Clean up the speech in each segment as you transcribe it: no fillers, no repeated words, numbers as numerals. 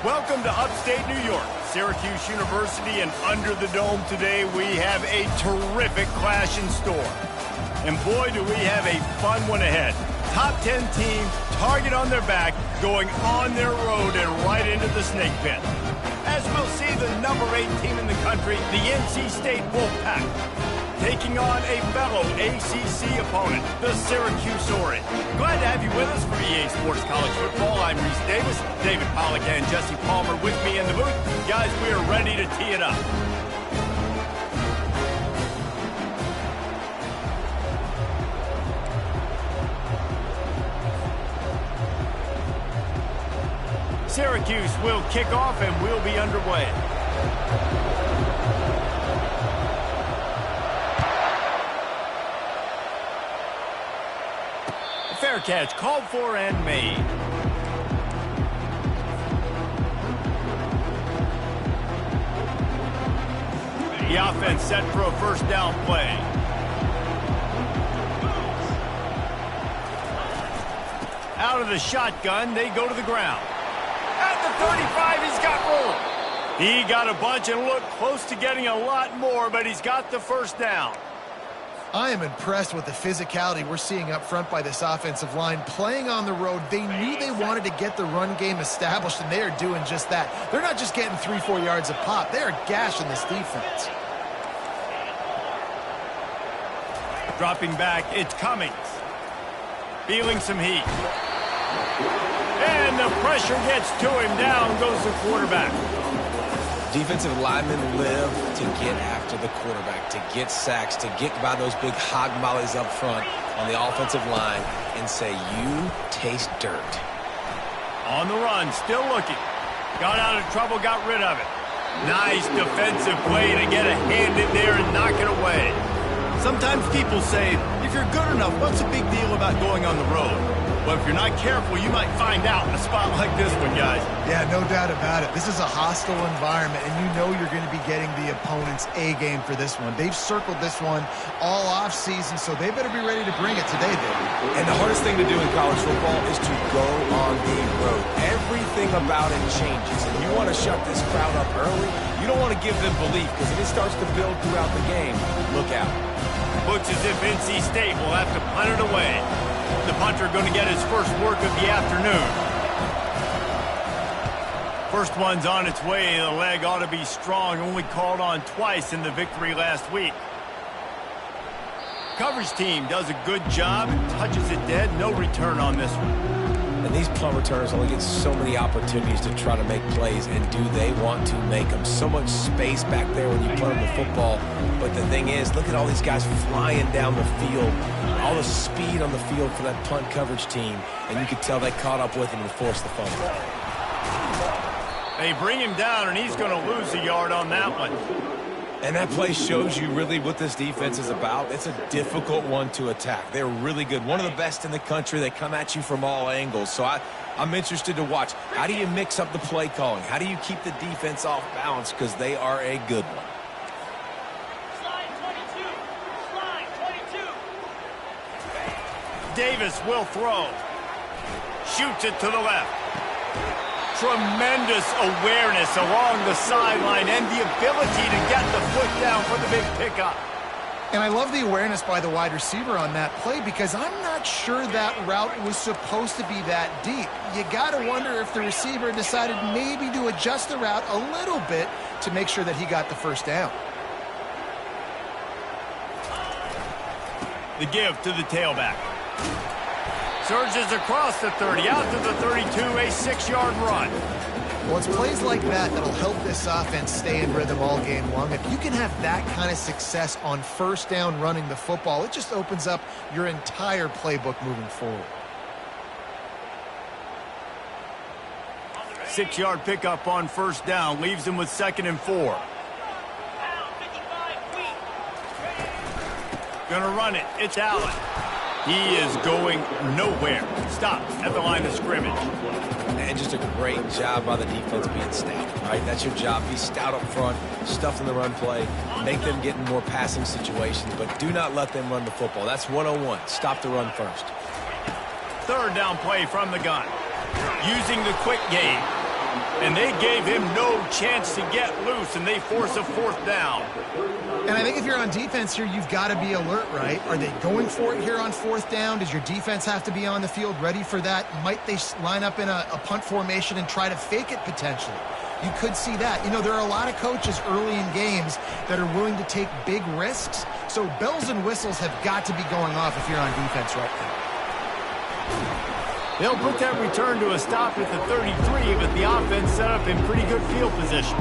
Welcome to upstate New York, Syracuse University, and under the dome today we have a terrific clash in store. And boy, do we have a fun one ahead. Top 10 team, target on their back, going on their road and right into the snake pit. As we'll see, the number 8 team in the country, the NC State Wolfpack, taking on a fellow ACC opponent, the Syracuse Orange. Glad to have you with us for EA Sports College Football. I'm Reese Davis, David Pollack and Jesse Palmer with me in the booth. Guys, we are ready to tee it up. Syracuse will kick off and we'll be underway. Fair catch, called for and made. The offense set for a first down play. Out of the shotgun, they go to the ground. At the 35, he's got room. He got a bunch and looked close to getting a lot more, but he's got the first down. I am impressed with the physicality we're seeing up front by this offensive line. Playing on the road, they knew they wanted to get the run game established, and they are doing just that. They're not just getting 3-4 yards a pop. They are gashing this defense. Dropping back, it's Cummings. Feeling some heat. And the pressure gets to him. Down goes the quarterback. Defensive linemen live to get after the quarterback, to get sacks, to get by those big hog mollies up front on the offensive line and say, you taste dirt. On the run, still looking. Got out of trouble, got rid of it. Nice defensive play to get a hand in there and knock it away. Sometimes people say, if you're good enough, what's the big deal about going on the road? Well, if you're not careful, you might find out in a spot like this one, guys. Yeah, no doubt about it. This is a hostile environment, and you know you're going to be getting the opponent's A game for this one. They've circled this one all offseason, so they better be ready to bring it today, David. And the hardest thing to do in college football is to go on the road. Everything about it changes, and you want to shut this crowd up early. You don't want to give them belief, because if it starts to build throughout the game, look out. Looks as if NC State will have to punt it away. The punter going to get his first work of the afternoon. First one's on its way. The leg ought to be strong. Only called on twice in the victory last week. Coverage team does a good job and touches it dead. No return on this one. And these punt returners only get so many opportunities to try to make plays, and do they want to make them? So much space back there when you punt them the football. But the thing is, look at all these guys flying down the field. All the speed on the field for that punt coverage team, and you could tell they caught up with him and forced the fumble. They bring him down, and he's going to lose a yard on that one. And that play shows you really what this defense is about. It's a difficult one to attack. They're really good. One of the best in the country. They come at you from all angles. So I'm interested to watch. How do you mix up the play calling? How do you keep the defense off balance? Because they are a good one. Davis will throw. Shoots it to the left. Tremendous awareness along the sideline and the ability to get the foot down for the big pickup. And I love the awareness by the wide receiver on that play, because I'm not sure that route was supposed to be that deep. You got to wonder if the receiver decided maybe to adjust the route a little bit to make sure that he got the first down. The give to the tailback. Surges across the 30, out to the 32, a 6-yard run. Well, it's plays like that that'll help this offense stay in rhythm all game long. If you can have that kind of success on first down running the football, it just opens up your entire playbook moving forward. 6-yard pickup on first down, leaves him with 2nd and 4. Gonna run it, it's Allen. He is going nowhere. Stop at the line of scrimmage. And just a great job by the defense being stout, right? That's your job. Be stout up front, stuff in the run play, make them get in more passing situations, but do not let them run the football. That's 101. Stop the run first. 3rd down play from the gun. Using the quick game. And they gave him no chance to get loose, and they force a 4th down. And I think if you're on defense here, you've got to be alert, right? Are they going for it here on 4th down? Does your defense have to be on the field ready for that? Might they line up in a punt formation and try to fake it potentially? You could see that. You know, there are a lot of coaches early in games that are willing to take big risks. So bells and whistles have got to be going off if you're on defense right now. They'll put that return to a stop at the 33, but the offense set up in pretty good field position.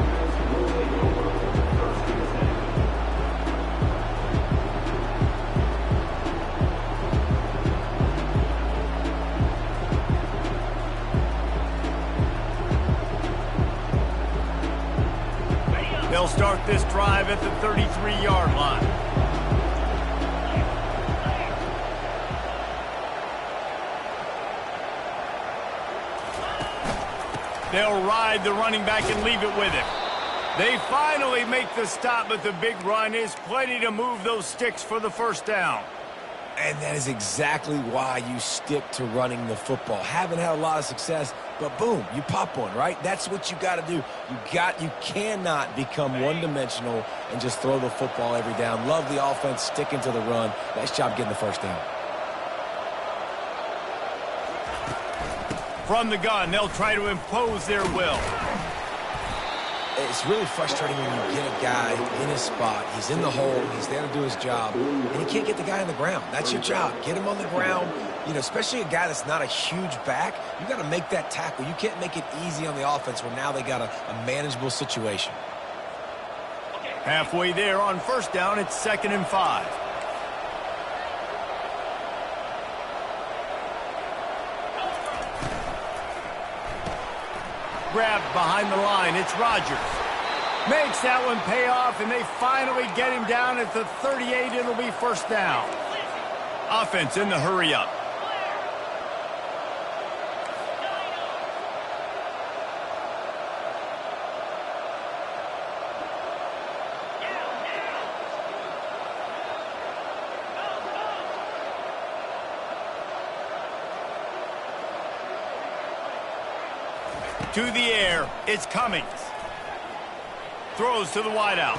They'll start this drive at the 33-yard line. They'll ride the running back and leave it with him. They finally make the stop, but the big run is plenty to move those sticks for the 1st down. And that is exactly why you stick to running the football. Haven't had a lot of success, but boom, you pop one, right? That's what you got to do. You cannot become one-dimensional and just throw the football every down. Love the offense sticking to the run. Nice job getting the 1st down. From the gun, they'll try to impose their will. It's really frustrating when you get a guy in his spot. He's in the hole. He's there to do his job. And you can't get the guy on the ground. That's your job. Get him on the ground. You know, especially a guy that's not a huge back. You got to make that tackle. You can't make it easy on the offense when now they got a manageable situation. Halfway there on 1st down, it's 2nd and 5. Grabbed behind the line. It's Rodgers. Makes that one pay off, and they finally get him down at the 38. It'll be 1st down. Offense in the hurry up. To the air, it's Cummings. Throws to the wideout.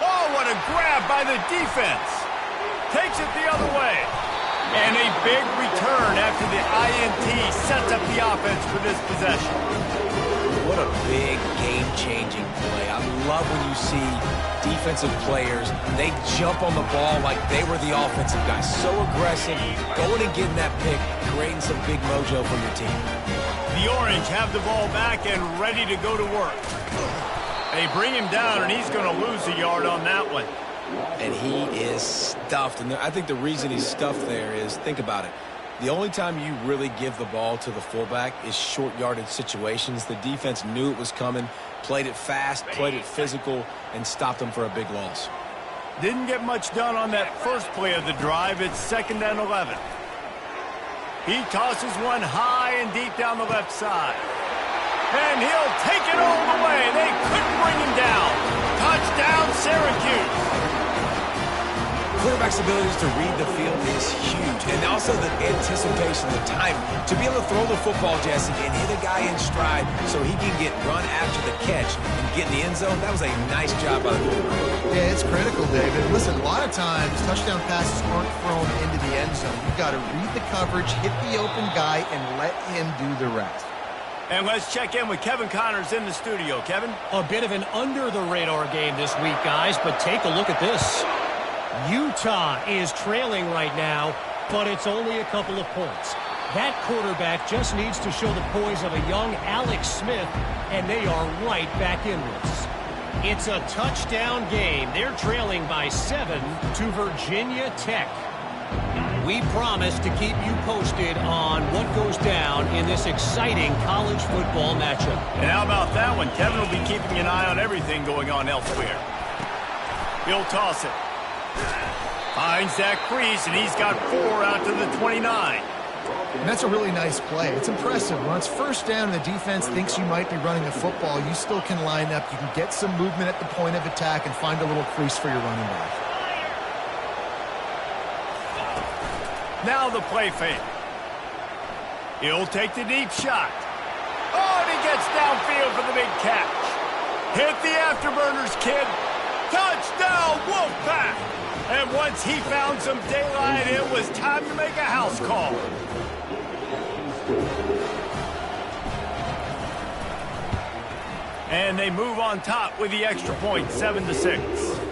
Oh, what a grab by the defense. Takes it the other way. And a big return after the INT sets up the offense for this possession. What a big game-changing play. I love when you see defensive players, they jump on the ball like they were the offensive guys. So aggressive, going and getting that pick, creating some big mojo for your team. The Orange have the ball back and ready to go to work. They bring him down, and he's going to lose a yard on that one. And he is stuffed. And I think the reason he's stuffed there is, think about it. The only time you really give the ball to the fullback is short yardage situations. The defense knew it was coming, played it fast, played it physical, and stopped them for a big loss. Didn't get much done on that first play of the drive. It's 2nd and 11. He tosses one high and deep down the left side. And he'll take it all the way. They couldn't bring him down. Touchdown, Syracuse. Quarterback's abilities to read the field is huge. And also the anticipation, the time to be able to throw the football, Jesse, and hit a guy in stride so he can get run after the catch and get in the end zone. That was a nice job by the quarterback. Yeah, it's critical, David. Listen, a lot of times touchdown passes aren't thrown into the end zone. You've got to read the coverage, hit the open guy, and let him do the rest. And let's check in with Kevin Connors in the studio. Kevin? A bit of an under-the-radar game this week, guys, but take a look at this. Utah is trailing right now, but it's only a couple of points. That quarterback just needs to show the poise of a young Alex Smith, and they are right back in this. It's a touchdown game. They're trailing by 7 to Virginia Tech. We promise to keep you posted on what goes down in this exciting college football matchup. And how about that one? Kevin will be keeping an eye on everything going on elsewhere. He'll toss it. Finds that crease, and he's got 4 out to the 29. And that's a really nice play. It's impressive. When it's 1st down and the defense thinks you might be running the football, you still can line up. You can get some movement at the point of attack and find a little crease for your running back. Now the play fake. He'll take the deep shot. Oh, and he gets downfield for the big catch. Hit the afterburners, kid. Touchdown, Wolfpack! And once he found some daylight, it was time to make a house call. And they move on top with the extra point, 7-6.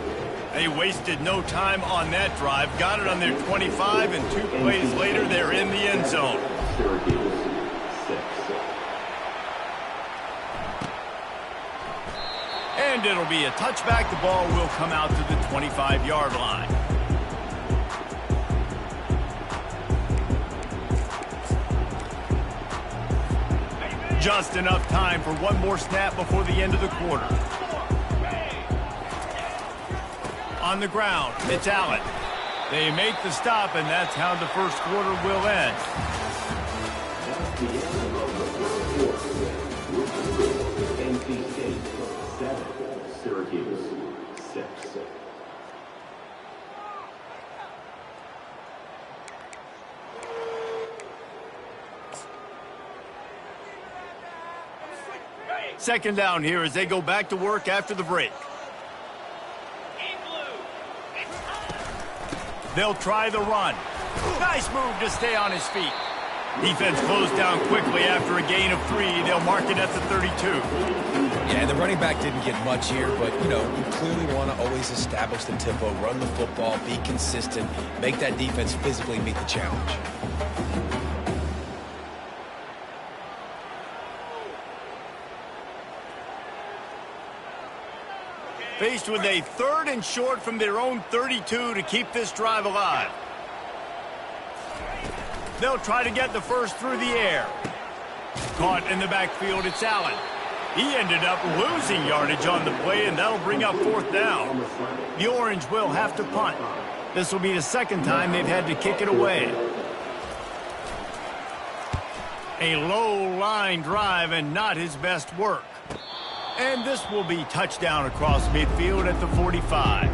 They wasted no time on that drive. Got it on their 25, and 2 plays later, they're in the end zone. And it'll be a touchback. The ball will come out to the 25-yard line. Just enough time for one more snap before the end of the quarter. On the ground, it's Allen. They make the stop, and that's how the first quarter will end. Syracuse 6. Second down here as they go back to work after the break. They'll try the run. Nice move to stay on his feet. Defense closed down quickly after a gain of 3. They'll mark it at the 32. Yeah, the running back didn't get much here, but, you clearly want to always establish the tempo, run the football, be consistent, make that defense physically meet the challenge. Faced with a 3rd and short from their own 32 to keep this drive alive. They'll try to get the first through the air. Caught in the backfield, it's Allen. He ended up losing yardage on the play, and that'll bring up 4th down. The Orange will have to punt. This will be the second time they've had to kick it away. A low line drive and not his best work. And this will be touchdown across midfield at the 45.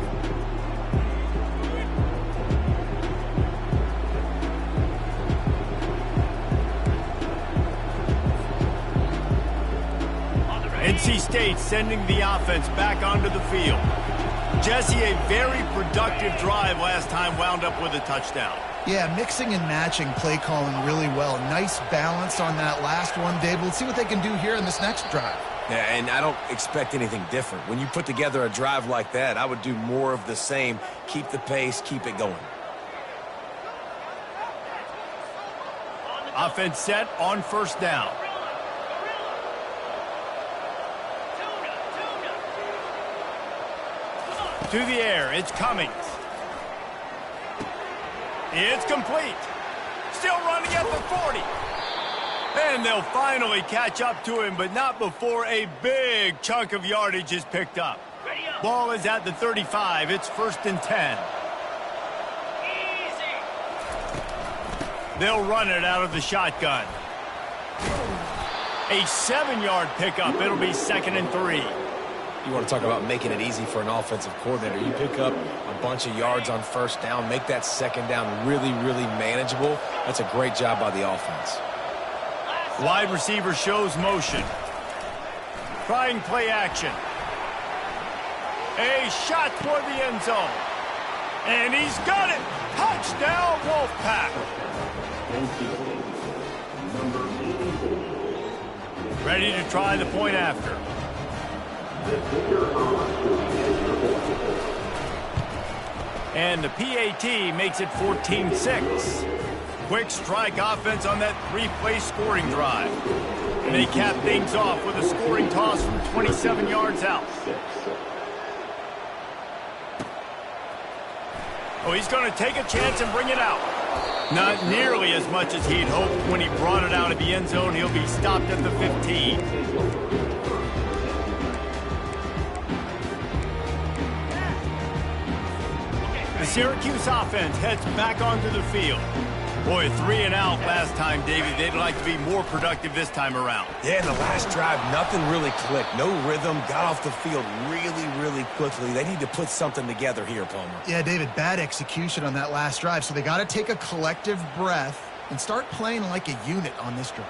NC State sending the offense back onto the field. Jesse, a very productive drive last time, wound up with a touchdown. Yeah, mixing and matching play calling really well. Nice balance on that last one, David. Let's see what they can do here in this next drive. Yeah, and I don't expect anything different. When you put together a drive like that, I would do more of the same. Keep the pace, keep it going. Offense set on first down. To the air, it's Cummings. It's complete. Still running at the 40. And they'll finally catch up to him, but not before a big chunk of yardage is picked up. Ball is at the 35. It's 1st and 10. They'll run it out of the shotgun. A 7-yard pickup. It'll be 2nd and 3. You want to talk about making it easy for an offensive coordinator. You pick up a bunch of yards on first down, make that second down really, really manageable. That's a great job by the offense. Wide receiver shows motion. Trying play action. A shot toward the end zone. And he's got it. Touchdown, Wolfpack. Ready to try the point after. And the PAT makes it 14-6. Quick strike offense on that 3-play scoring drive. And they cap things off with a scoring toss from 27 yards out. Oh, he's going to take a chance and bring it out. Not nearly as much as he'd hoped when he brought it out of the end zone. He'll be stopped at the 15. The Syracuse offense heads back onto the field. Boy, 3 and out last time, David. They'd like to be more productive this time around. Yeah, in the last drive, nothing really clicked. No rhythm, got off the field really, really quickly. They need to put something together here, Palmer. Yeah, David, bad execution on that last drive, so they got to take a collective breath and start playing like a unit on this drive.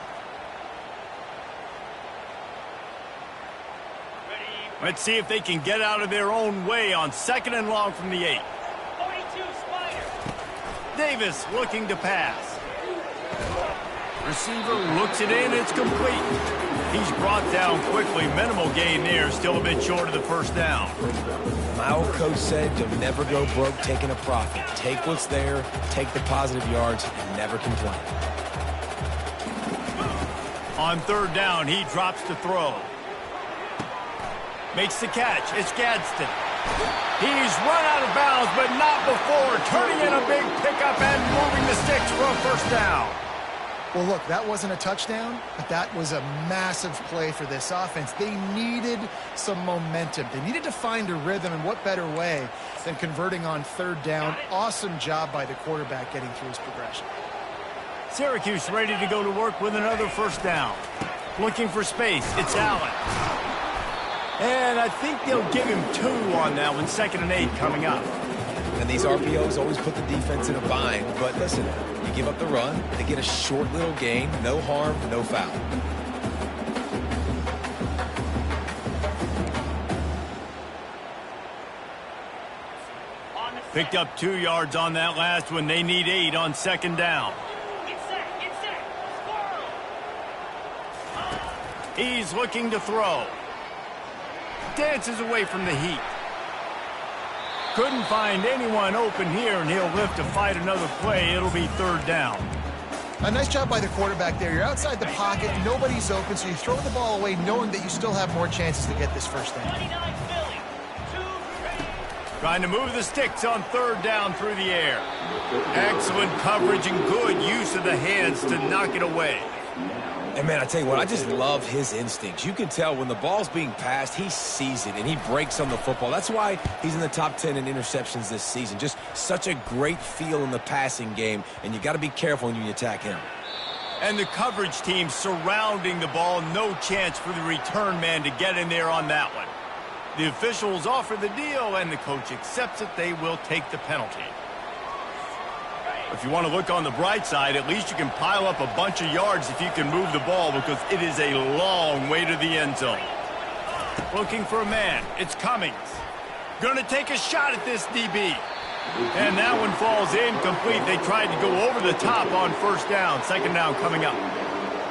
Let's see if they can get out of their own way on 2nd and long from the 8. 42 Spider. Davis looking to pass. Receiver looks it in. It's complete. He's brought down quickly. Minimal gain there. Still a bit short of the first down. My old coach said, "You'll never go broke taking a profit. Take what's there, take the positive yards, and never complain." On 3rd down, he drops to throw. Makes the catch. It's Gadsden. He's run out of bounds, but not before turning in a big pickup and moving the sticks for a first down. Well, look, that wasn't a touchdown, but that was a massive play for this offense. They needed some momentum. They needed to find a rhythm, and what better way than converting on 3rd down. Awesome job by the quarterback getting through his progression. Syracuse ready to go to work with another first down. Looking for space. It's Allen. And I think they'll give him 2 on that one. 2nd and 8 coming up. And these RPOs always put the defense in a bind. But listen, you give up the run, they get a short little gain. No harm, no foul. Picked up 2 yards on that last one. They need 8 on 2nd down. Get set. Squirrel. He's looking to throw. Dances away from the heat. Couldn't find anyone open here, and he'll live to fight another play. It'll be 3rd down. A nice job by the quarterback there. You're outside the pocket, nobody's open, so you throw the ball away knowing that you still have more chances to get this first down. 29 Philly. 2 Trying to move the sticks on 3rd down through the air. Excellent coverage and good use of the hands to knock it away. And, man, I tell you what, I just love his instincts. You can tell when the ball's being passed, he sees it, and he breaks on the football. That's why he's in the top 10 in interceptions this season. Just such a great feel in the passing game, and you got to be careful when you attack him. And the coverage team surrounding the ball. No chance for the return man to get in there on that one. The officials offer the deal, and the coach accepts it. They will take the penalty. If you want to look on the bright side, at least you can pile up a bunch of yards if you can move the ball, because it is a long way to the end zone. Looking for a man. It's Cummings. Going to take a shot at this DB. And that one falls incomplete. They tried to go over the top on 1st down. 2nd down coming up.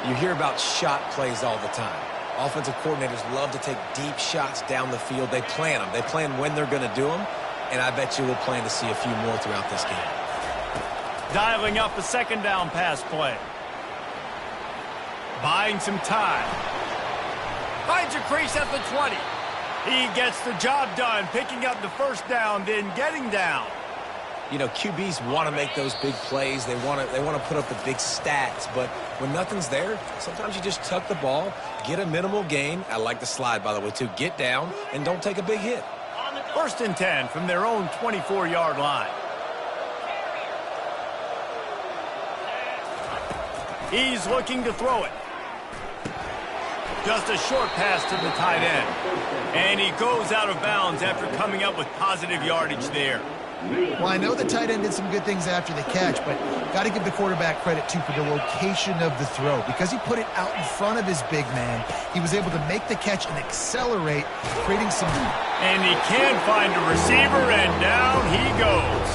You hear about shot plays all the time. Offensive coordinators love to take deep shots down the field. They plan them. They plan when they're going to do them, and I bet you we'll plan to see a few more throughout this game. Dialing up a 2nd down pass play. Buying some time. Finds a crease at the 20. He gets the job done, picking up the first down, then getting down. You know, QBs want to make those big plays. They want to put up the big stats. But when nothing's there, sometimes you just tuck the ball, get a minimal gain. I like the slide, by the way, too. Get down and don't take a big hit. 1st and 10 from their own 24-yard line. He's looking to throw it. Just a short pass to the tight end. And he goes out of bounds after coming up with positive yardage there. Well, I know the tight end did some good things after the catch, but got to give the quarterback credit, too, for the location of the throw. Because he put it out in front of his big man, he was able to make the catch and accelerate, creating some... And he can find a receiver, and down he goes.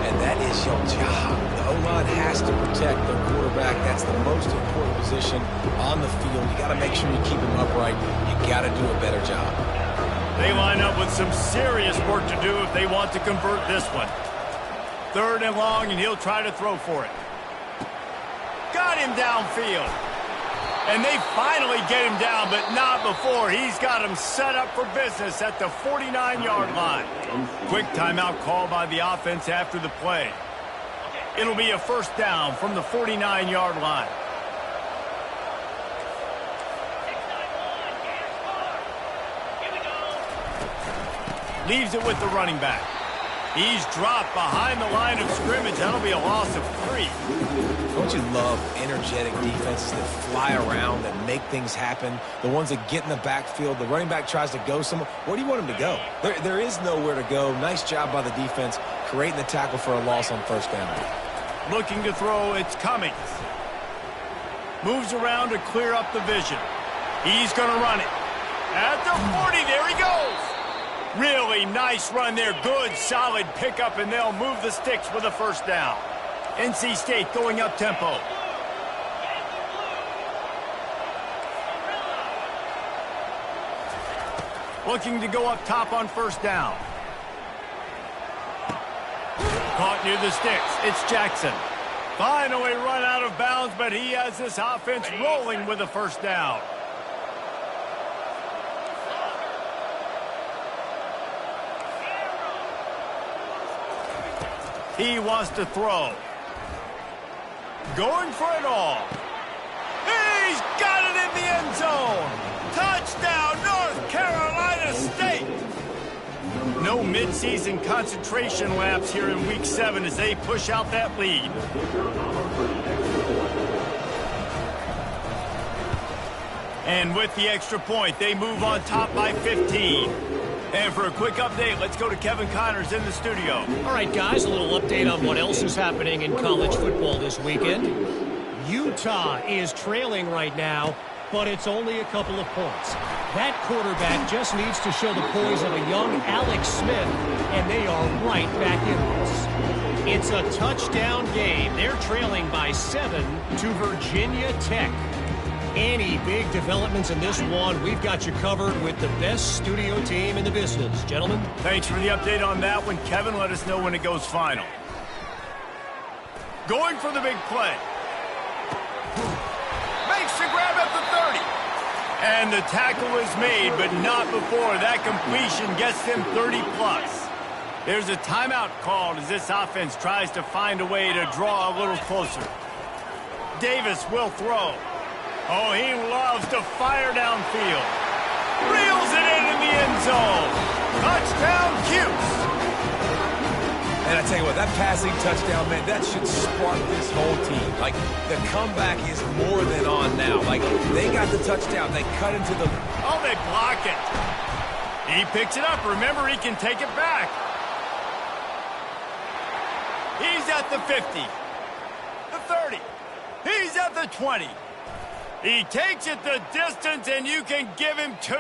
And that is your job. The O-line has to protect their quarterback. That's the most important position on the field. You got to make sure you keep him upright. You got to do a better job. They line up with some serious work to do if they want to convert this one. 3rd and long, and he'll try to throw for it. Got him downfield. And they finally get him down, but not before. He's got him set up for business at the 49-yard line. Quick timeout call by the offense after the play. It'll be a first down from the 49-yard line. Leaves it with the running back. He's dropped behind the line of scrimmage. That'll be a loss of 3. Don't you love energetic defenses that fly around, that make things happen? The ones that get in the backfield. The running back tries to go somewhere. Where do you want him to go? There is nowhere to go. Nice job by the defense creating the tackle for a loss on 1st down. Looking to throw, it's Cummings. Moves around to clear up the vision. He's going to run it. At the 40, there he goes. Really nice run there. Good, solid pickup, and they'll move the sticks with a first down. NC State going up tempo. Looking to go up top on first down. Caught near the sticks. It's Jackson. Finally run out of bounds, but he has this offense rolling with a first down. He wants to throw. Going for it all. He's got it in the end zone. Touchdown, North Carolina State. No midseason concentration laps here in Week 7 as they push out that lead. And with the extra point, they move on top by 15. And for a quick update, let's go to Kevin Connors in the studio. All right, guys, a little update on what else is happening in college football this weekend. Utah is trailing right now, but it's only a couple of points. That quarterback just needs to show the poise of a young Alex Smith, and they are right back in this. It's a touchdown game. They're trailing by 7 to Virginia Tech. Any big developments in this one, we've got you covered with the best studio team in the business. Gentlemen. Thanks for the update on that one. Kevin, let us know when it goes final. Going for the big play. Makes the grab at the 30. And the tackle is made, but not before that completion gets them 30+. There's a timeout called as this offense tries to find a way to draw a little closer. Davis will throw. Oh, he loves to fire downfield. Reels it in the end zone. Touchdown, Cuse. And I tell you what, that passing touchdown, man, that should spark this whole team. Like, the comeback is more than on now. Like, they got the touchdown. They cut into the... Oh, they block it. He picks it up. Remember, he can take it back. He's at the 50. The 30. He's at the 20. He takes it the distance, and you can give him 2.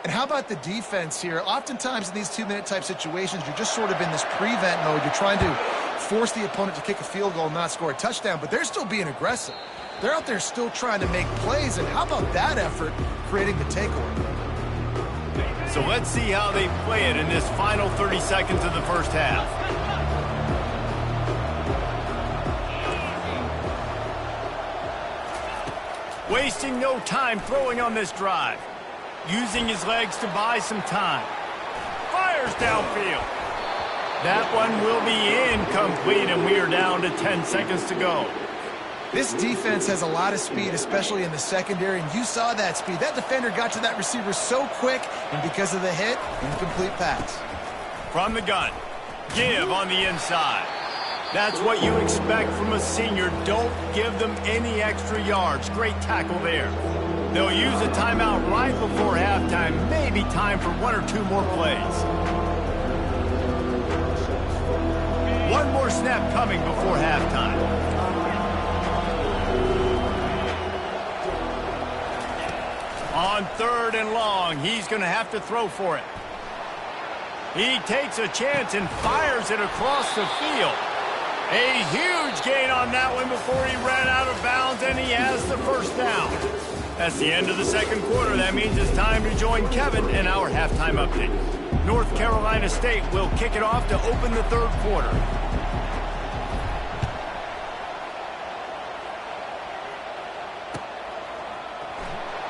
And how about the defense here? Oftentimes in these 2-minute type situations, you're just sort of in this prevent mode. You're trying to force the opponent to kick a field goal and not score a touchdown, but they're still being aggressive. They're out there still trying to make plays, and how about that effort creating the takeaway? So let's see how they play it in this final 30 seconds of the first half. Wasting no time throwing on this drive. Using his legs to buy some time. Fires downfield. That one will be incomplete, and we are down to 10 seconds to go. This defense has a lot of speed, especially in the secondary, and you saw that speed. That defender got to that receiver so quick, and because of the hit, incomplete pass. From the gun. Give on the inside. That's what you expect from a senior. Don't give them any extra yards. Great tackle there. They'll use a timeout right before halftime. Maybe time for 1 or 2 more plays. One more snap coming before halftime. On 3rd and long, he's going to have to throw for it. He takes a chance and fires it across the field. A huge gain on that one before he ran out of bounds, and he has the first down. That's the end of the second quarter. That means it's time to join Kevin in our halftime update. North Carolina State will kick it off to open the third quarter.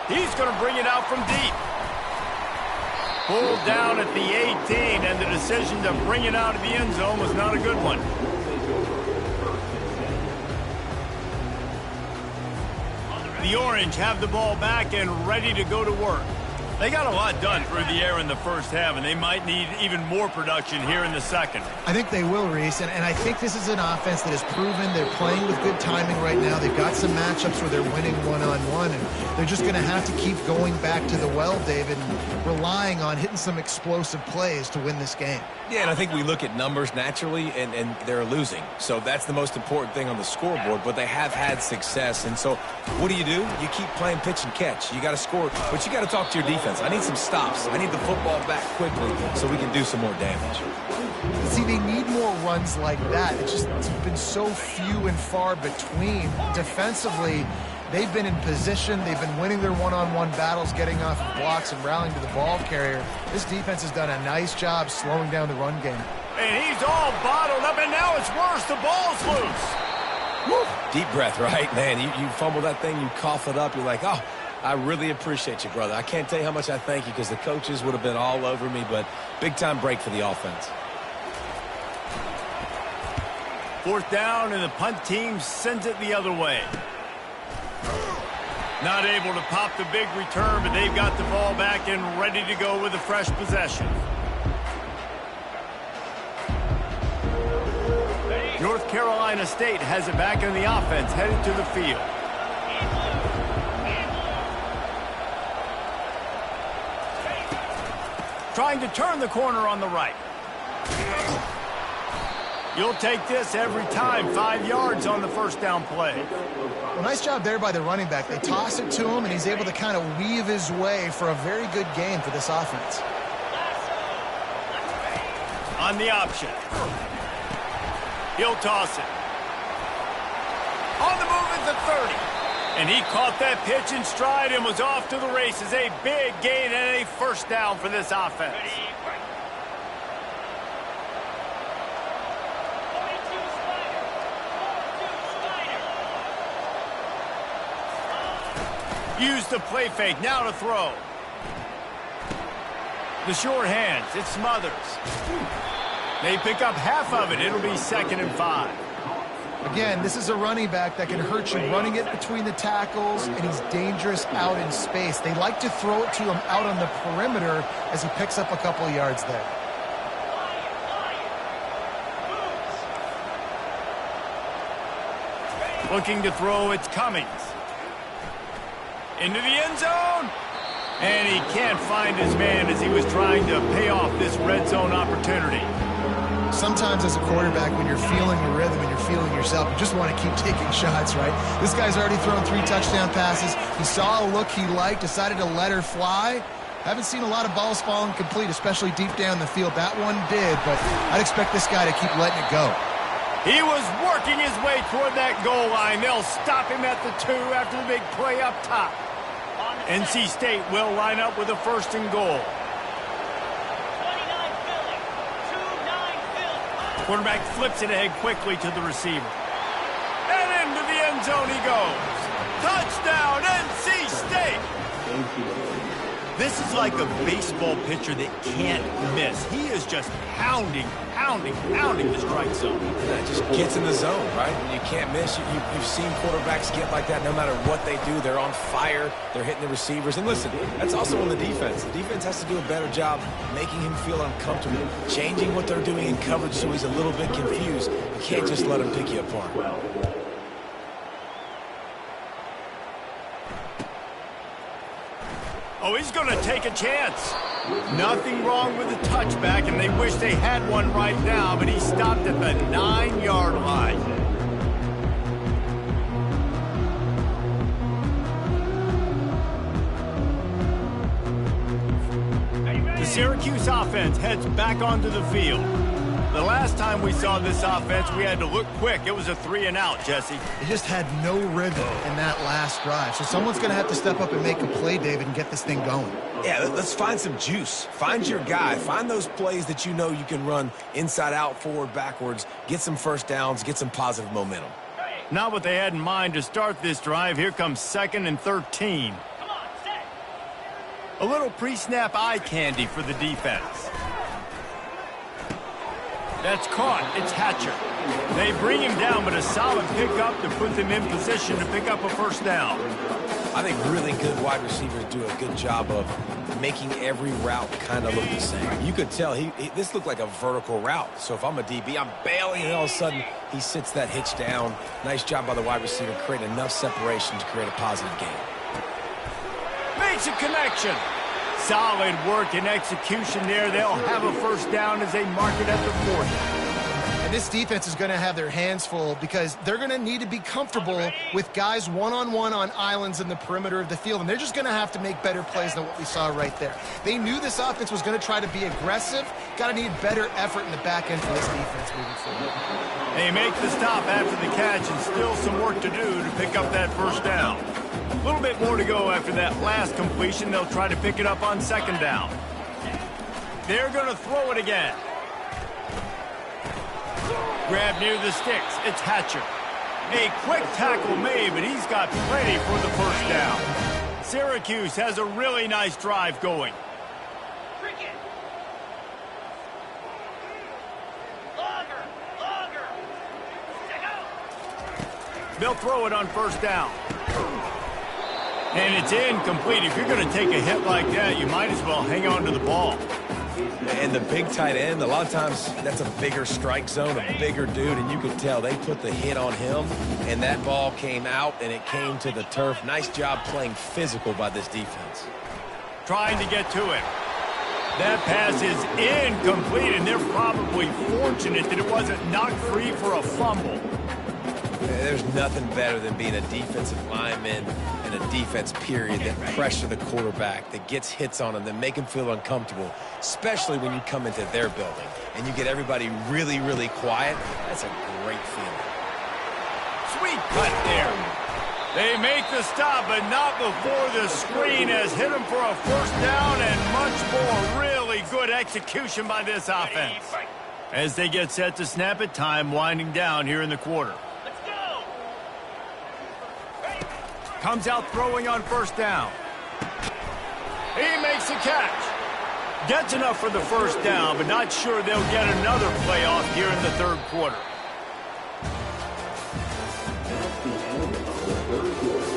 He's going to bring it out from deep. Pulled down at the 18, and the decision to bring it out of the end zone was not a good one. The Orange have the ball back and ready to go to work. They got a lot done through the air in the first half, and they might need even more production here in the second. I think they will, Reese, and I think this is an offense that has proven they're playing with good timing right now. They've got some matchups where they're winning one-on-one, and they're just going to have to keep going back to the well, David, and relying on hitting some explosive plays to win this game. Yeah, and I think we look at numbers naturally, and they're losing. So that's the most important thing on the scoreboard, but they have had success. And so what do? You keep playing pitch and catch. You got to score, but you got to talk to your defense. I need some stops. I need the football back quickly so we can do some more damage. See, they need more runs like that. It's been so few and far between. Defensively, they've been in position. They've been winning their one-on-one battles, getting off of blocks and rallying to the ball carrier. This defense has done a nice job slowing down the run game. And he's all bottled up, and now it's worse. The ball's loose. Woo. Deep breath, right? Man, you fumble that thing, you cough it up, you're like, oh, I really appreciate you, brother. I can't tell you how much I thank you because the coaches would have been all over me, but big-time break for the offense. Fourth down, and the punt team sends it the other way. Not able to pop the big return, but they've got the ball back and ready to go with a fresh possession. North Carolina State has it back in the offense, headed to the field. Trying to turn the corner on the right. You'll take this every time. 5 yards on the first down play. Well, nice job there by the running back. They toss it to him, and he's able to kind of weave his way for a very good game for this offense. On the option. He'll toss it. On the move at the 30. And he caught that pitch in stride and was off to the races. A big gain and a first down for this offense. Use the play fake, now to throw. The short hands, it smothers. They pick up half of it. It'll be 2nd and 5. Again, this is a running back that can hurt you running it between the tackles, and he's dangerous out in space. They like to throw it to him out on the perimeter as he picks up a couple yards there. Looking to throw, it's Cummings. Into the end zone. And he can't find his man as he was trying to pay off this red zone opportunity. Sometimes as a quarterback, when you're feeling the rhythm and you're feeling yourself, you just want to keep taking shots, right? This guy's already thrown 3 touchdown passes. He saw a look he liked, decided to let her fly. Haven't seen a lot of balls falling complete, especially deep down the field. That one did, but I'd expect this guy to keep letting it go. He was working his way toward that goal line. They'll stop him at the 2 after the big play up top. NC State will line up with a 1st and goal. 29 Philly. 2-9 Philly. Quarterback flips it ahead quickly to the receiver. And into the end zone he goes. Touchdown, NC State! This is like a baseball pitcher that can't miss. He is just pounding the strike zone. That just gets in the zone, right? And you can't miss. You've seen quarterbacks get like that no matter what they do. They're on fire. They're hitting the receivers. And listen, that's also on the defense. The defense has to do a better job making him feel uncomfortable, changing what they're doing in coverage so he's a little bit confused. You can't just let him pick you apart. Oh, he's going to take a chance. Nothing wrong with the touchback, and they wish they had one right now, but he stopped at the 9-yard line. The Syracuse offense heads back onto the field. The last time we saw this offense, we had to look quick. It was a 3-and-out, Jesse. They just had no rhythm in that last drive. So someone's going to have to step up and make a play, David, and get this thing going. Yeah, let's find some juice. Find your guy. Find those plays that you know you can run inside out, forward, backwards, get some first downs, get some positive momentum. Not what they had in mind to start this drive. Here comes 2nd and 13. Come on, set. A little pre-snap eye candy for the defense. That's caught. It's Hatcher. They bring him down, but a solid pickup to put them in position to pick up a first down. I think really good wide receivers do a good job of making every route kind of look the same. You could tell this looked like a vertical route. So if I'm a DB, I'm bailing, and all of a sudden he sits that hitch down. Nice job by the wide receiver, creating enough separation to create a positive gain. Makes a connection. Solid work and execution there. They'll have a first down as they mark it at the 40. And this defense is going to have their hands full because they're going to need to be comfortable with guys one-on-one on islands in the perimeter of the field. And they're just going to have to make better plays than what we saw right there. They knew this offense was going to try to be aggressive. Got to need better effort in the back end for this defense moving forward. They make the stop after the catch, and still some work to do to pick up that first down. A little bit more to go after that last completion. They'll try to pick it up on second down. They're going to throw it again. Grab near the sticks. It's Hatcher. A quick tackle made, but he's got plenty for the first down. Syracuse has a really nice drive going. Cricket. Longer. Stick out. They'll throw it on first down. And it's incomplete. If you're going to take a hit like that, you might as well hang on to the ball. And the big tight end, a lot of times that's a bigger strike zone, a bigger dude, and you could tell they put the hit on him, and that ball came out, and it came to the turf. Nice job playing physical by this defense. Trying to get to it. That pass is incomplete, and they're probably fortunate that it wasn't knocked free for a fumble. There's nothing better than being a defensive lineman and a defense period that pressure the quarterback, that gets hits on him, that make him feel uncomfortable, especially when you come into their building and you get everybody really, really quiet. That's a great feeling. Sweet cut there. They make the stop, but not before the screen has hit them for a first down and much more. Really good execution by this offense. As they get set to snap it, time winding down here in the quarter. Comes out throwing on first down. He makes the catch. Gets enough for the first down, but not sure they'll get another playoff here in the third quarter. That's the end of the third quarter.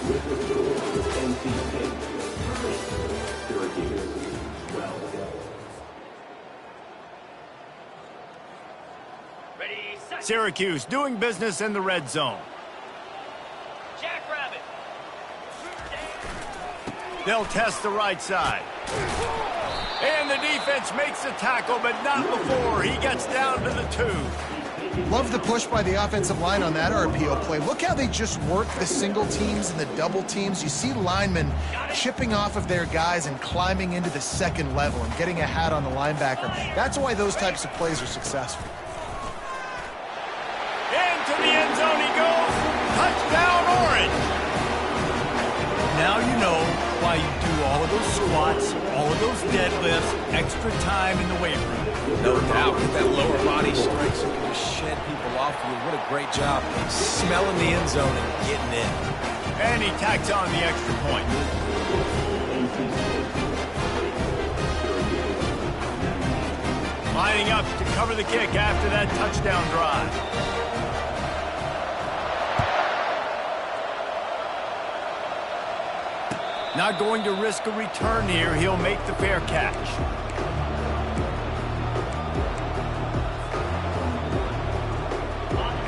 With the score, NC State, Syracuse, 12. Ready, set. Syracuse doing business in the red zone. Jackrabbit. They'll test the right side. And the defense makes the tackle, but not before he gets down to the 2. Love the push by the offensive line on that RPO play. Look how they just work the single teams and the double teams. You see linemen chipping off of their guys and climbing into the second level and getting a hat on the linebacker. That's why those types of plays are successful. Into the end zone he goes. Touchdown, Orange. Now you know why you do all of those squats, all of those deadlifts, extra time in the weight room. No doubt, with that lower body strength, so you can just shed people off you. What a great job smelling the end zone and getting in. And he tacks on the extra point. Lining up to cover the kick after that touchdown drive. Not going to risk a return here. He'll make the fair catch.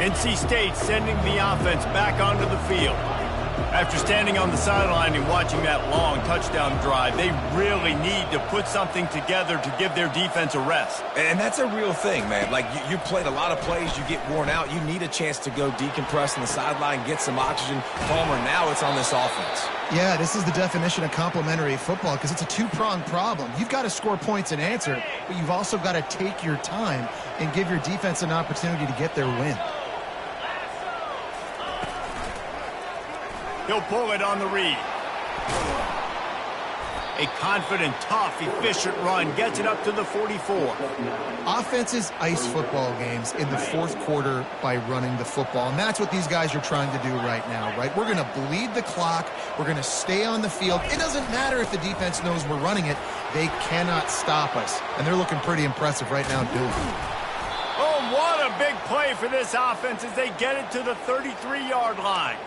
NC State sending the offense back onto the field. After standing on the sideline and watching that long touchdown drive, they really need to put something together to give their defense a rest. And that's a real thing, man. Like, you played a lot of plays, you get worn out. You need a chance to go decompress on the sideline, get some oxygen. Palmer, now it's on this offense. Yeah, this is the definition of complementary football because it's a two-pronged problem. You've got to score points and answer, but you've also got to take your time and give your defense an opportunity to get their win. He'll pull it on the read. A confident, tough, efficient run gets it up to the 44. Offenses ice football games in the fourth quarter by running the football, and that's what these guys are trying to do right now, right? We're going to bleed the clock. We're going to stay on the field. It doesn't matter if the defense knows we're running it. They cannot stop us, and they're looking pretty impressive right now doing it. Oh, what a big play for this offense as they get it to the 33-yard line.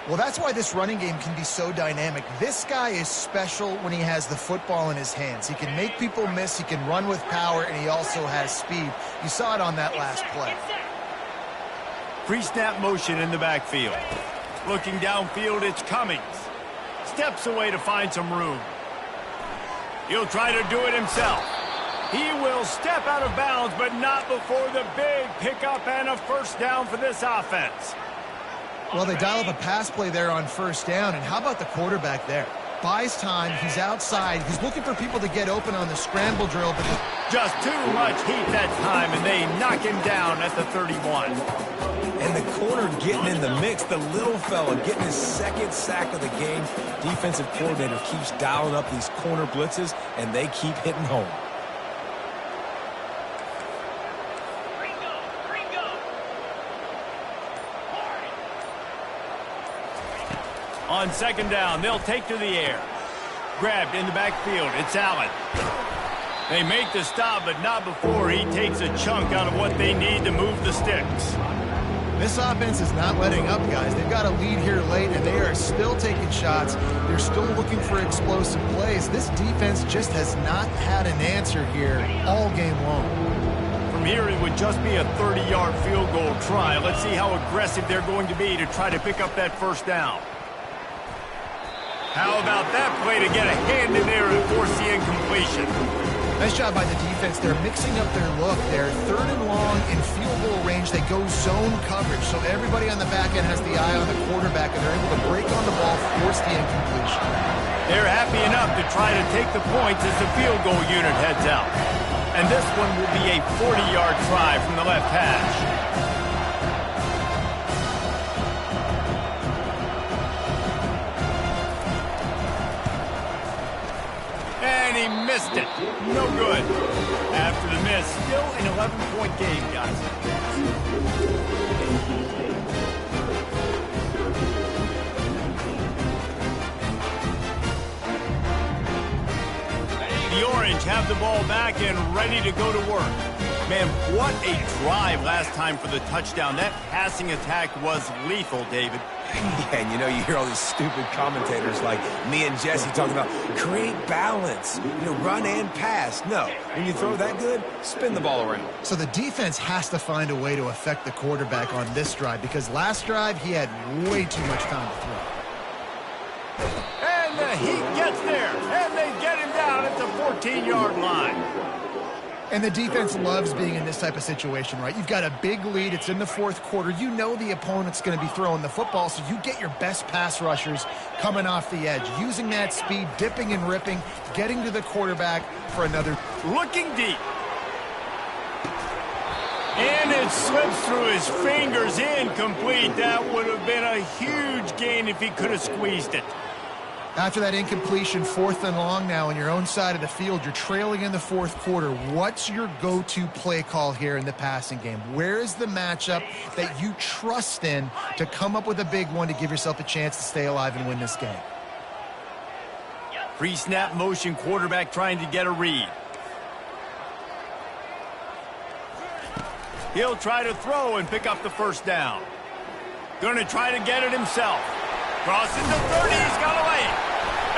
Well, that's why this running game can be so dynamic. This guy is special when he has the football in his hands. He can make people miss, he can run with power, and he also has speed. You saw it on that last play. Pre-snap motion in the backfield. Looking downfield, it's Cummings. Steps away to find some room. He'll try to do it himself. He will step out of bounds, but not before the big pickup and a first down for this offense. Well, they dial up a pass play there on first down, and how about the quarterback there? Buys time, he's outside, he's looking for people to get open on the scramble drill, but just too much heat that time, and they knock him down at the 31. And the corner getting in the mix, the little fella getting his second sack of the game. Defensive coordinator keeps dialing up these corner blitzes, and they keep hitting home. On second down, they'll take to the air. Grabbed in the backfield, it's Allen. They make the stop, but not before he takes a chunk out of what they need to move the sticks. this offense is not letting up, guys. They've got a lead here late, and they are still taking shots. They're still looking for explosive plays. This defense just has not had an answer here all game long. From here, it would just be a 30-yard field goal try. Let's see how aggressive they're going to be to try to pick up that first down. How about that play to get a hand in there and force the incompletion? Nice job by the defense. They're mixing up their look. They're third and long in field goal range. They go zone coverage, so everybody on the back end has the eye on the quarterback, and they're able to break on the ball, force the incompletion. They're happy enough to try to take the points as the field goal unit heads out. And this one will be a 40-yard try from the left hash. And he missed it. No good. After the miss, still an 11-point game, guys. The Orange have the ball back and ready to go to work. Man, what a drive last time for the touchdown. That passing attack was lethal, David. Yeah, and you know, you hear all these stupid commentators like me and Jesse talking about create balance, run and pass. No, when you throw that good, spin the ball around. So the defense has to find a way to affect the quarterback on this drive, because last drive he had way too much time to throw. And the heat gets there, and they get him down at the 14-yard line. And the defense loves being in this type of situation, right? You've got a big lead. It's in the fourth quarter. You know the opponent's going to be throwing the football, so you get your best pass rushers coming off the edge, using that speed, dipping and ripping, getting to the quarterback for another. Looking deep. And it slips through his fingers, incomplete. That would have been a huge gain if he could have squeezed it. After that incompletion, fourth and long now on your own side of the field, you're trailing in the fourth quarter. What's your go-to play call here in the passing game? Where is the matchup that you trust in to come up with a big one to give yourself a chance to stay alive and win this game? Pre-snap motion, quarterback trying to get a read. He'll try to throw and pick up the first down. Going to try to get it himself. Crosses the 30, he's got away.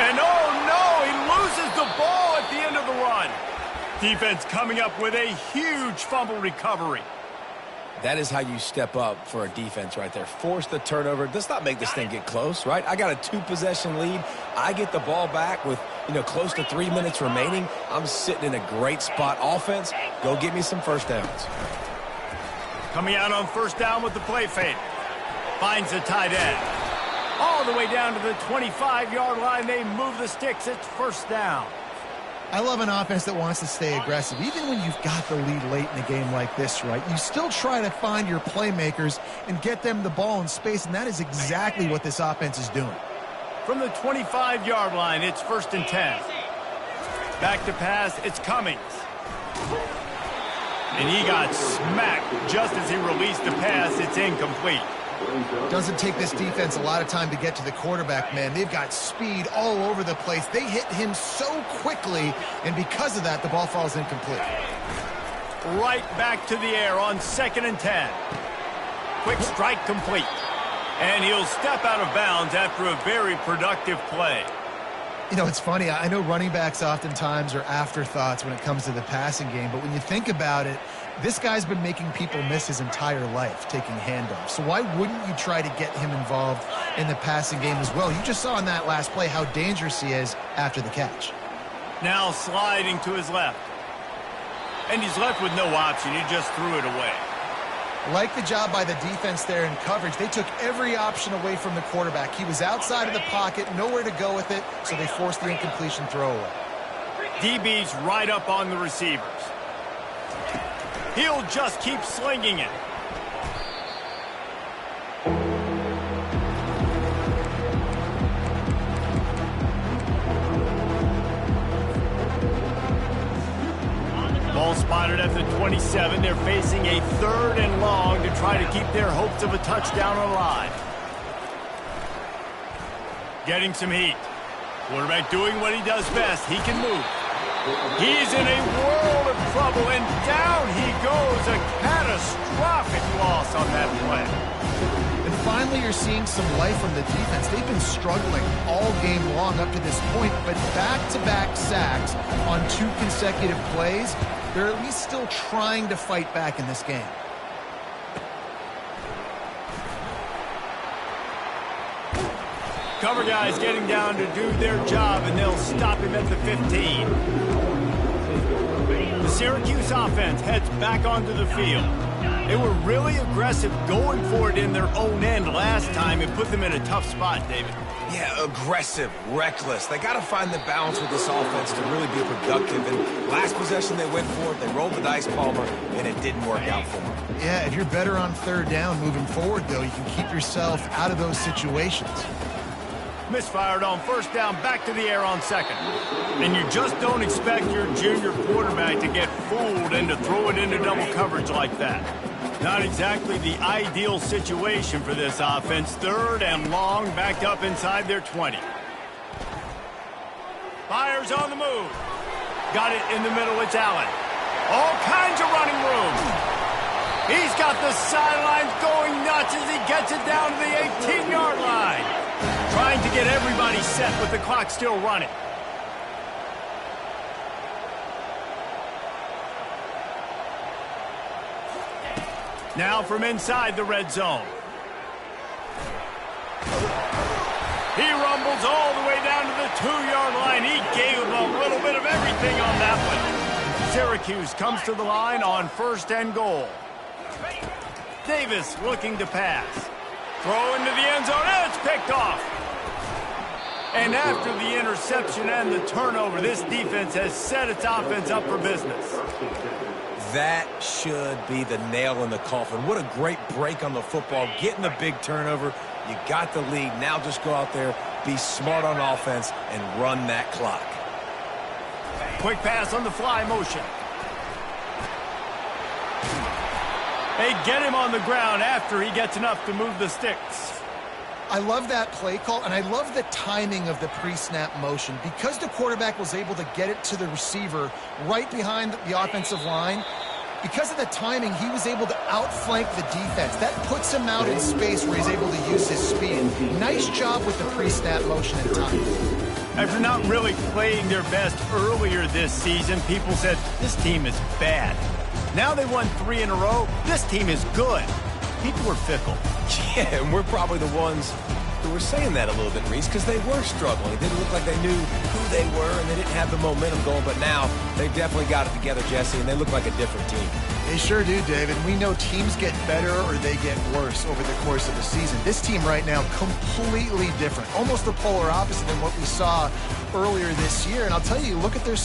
And oh no, he loses the ball at the end of the run. Defense coming up with a huge fumble recovery. That is how you step up for a defense right there. Force the turnover. Let's not make this thing get close, right? I got a 2-possession lead. I get the ball back with, close to 3 minutes remaining. I'm sitting in a great spot. Offense, go get me some first downs. Coming out on first down with the play fake. Finds the tight end. All the way down to the 25-yard line. They move the sticks. It's first down. I love an offense that wants to stay aggressive. Even when you've got the lead late in a game like this, right? You still try to find your playmakers and get them the ball in space, and that is exactly what this offense is doing. From the 25-yard line, it's first and 10. Back to pass, it's Cummings. And he got smacked just as he released the pass. It's incomplete. Doesn't take this defense a lot of time to get to the quarterback, man. They've got speed all over the place. They hit him so quickly, and because of that, the ball falls incomplete. Right back to the air on second and 10. Quick strike complete. And he'll step out of bounds after a very productive play. You know, it's funny. I know running backs oftentimes are afterthoughts when it comes to the passing game, but when you think about it, this guy's been making people miss his entire life taking handoffs. So why wouldn't you try to get him involved in the passing game as well? You just saw in that last play how dangerous he is after the catch. Now sliding to his left. And he's left with no option. He just threw it away. Like the job by the defense there in coverage. They took every option away from the quarterback. He was outside of the pocket, nowhere to go with it, so they forced the incompletion throwaway. DB's right up on the receivers. He'll just keep slinging it. Ball spotted at the 27. They're facing a 3rd and long to try to keep their hopes of a touchdown alive. Getting some heat. Quarterback doing what he does best. He can move. He's in a world of trouble, and down he goes. A catastrophic loss on that play. And finally, you're seeing some life from the defense. They've been struggling all game long up to this point, but back-to-back sacks on 2 consecutive plays, they're at least still trying to fight back in this game. Cover guys getting down to do their job, and they'll stop him at the 15. The Syracuse offense heads back onto the field. They were really aggressive going for it in their own end last time and put them in a tough spot, David. Yeah, aggressive, reckless. They got to find the balance with this offense to really be productive. And last possession they went for it, they rolled the dice, Palmer, and it didn't work out for them. Yeah, if you're better on 3rd down moving forward, though, you can keep yourself out of those situations. Misfired on 1st down, back to the air on 2nd. And you just don't expect your junior quarterback to get fooled and to throw it into double coverage like that. Not exactly the ideal situation for this offense. 3rd and long, backed up inside their 20. Fires on the move. Got it in the middle, it's Allen. All kinds of running room. He's got the sidelines going nuts as he gets it down to the 18-yard line. Trying to get everybody set with the clock still running. Now from inside the red zone. He rumbles all the way down to the 2-yard line. He gave him a little bit of everything on that one. Syracuse comes to the line on 1st and goal. Davis looking to pass. Throw into the end zone, and it's picked off. And after the interception and the turnover, this defense has set its offense up for business. That should be the nail in the coffin. What a great break on the football. Getting the big turnover. You got the lead. Now just go out there, be smart on offense, and run that clock. Quick pass on the fly motion. They get him on the ground after he gets enough to move the sticks. I love that play call, and I love the timing of the pre-snap motion. Because the quarterback was able to get it to the receiver right behind the offensive line, because of the timing, he was able to outflank the defense. That puts him out in space where he's able to use his speed. Nice job with the pre-snap motion and time. After not really playing their best earlier this season, people said, this team is bad. Now they won 3 in a row. This team is good. People are fickle. Yeah, and we're probably the ones who were saying that a little bit, Reese, because they were struggling. It didn't look like they knew who they were, and they didn't have the momentum going. But now they've definitely got it together, Jesse, and they look like a different team. They sure do, David. We know teams get better or they get worse over the course of the season. This team right now, completely different. Almost the polar opposite than what we saw earlier this year. And I'll tell you, look at their